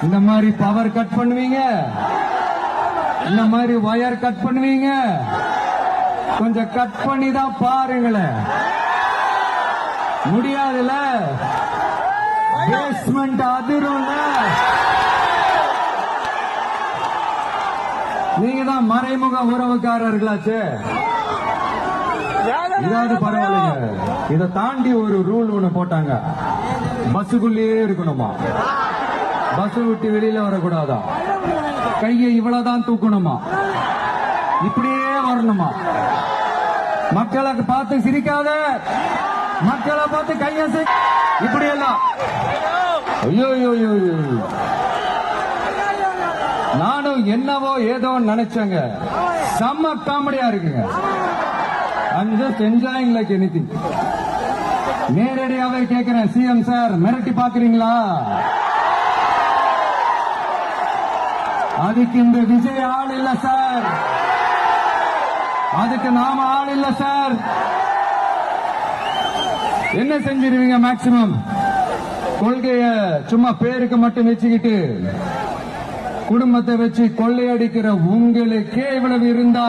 இந்த மாதிரி power cut பண்ணுவீங்க, இந்த மாதிரி வயர் கட் பண்ணுவீங்க. கொஞ்சம் கட் பண்ணி தான் பாருங்களேன். முடியாதுல, பேஸ்மெண்ட் அதிரும்ல. நீங்க தான் மறைமுக உறவுக்காரர்களாச்சு. இதாவது பரவாயில்லைங்க. இதை தாண்டி ஒரு ரூல் ஒண்ணு போட்டாங்க. பஸ்ஸுக்குள்ளேயே இருக்கணுமா, பஸ் விட்டு வெளியில வரக்கூடாதா, கையை இவ்வளவுதான் தூக்கணுமா, இப்படியே வரணுமா. மக்களுக்கு பார்த்து சிரிக்காத, மக்களை பார்த்து கையை இப்படி எல்லாம். ஐயோ நானும் என்னவோ ஏதோ நினைச்சேங்க. செம்ம காமெடியா இருக்குங்க. I'm just enjoying like anything. நேரடியாவே கேட்கிறேன், சிஎம் சார் மிரட்டி பாக்குறீங்களா? அதுக்கு இந்த விஜய் ஆள் இல்ல சார், அதுக்கு நாம ஆள் இல்ல சார். என்ன செஞ்சிருவீங்க? மேக்சிமம் கொள்கைய சும்மா பேருக்கு மட்டும் வச்சுக்கிட்டு குடும்பத்தை வச்சு கொள்ளையடிக்கிற உங்களுக்கே இவ்வளவு இருந்தா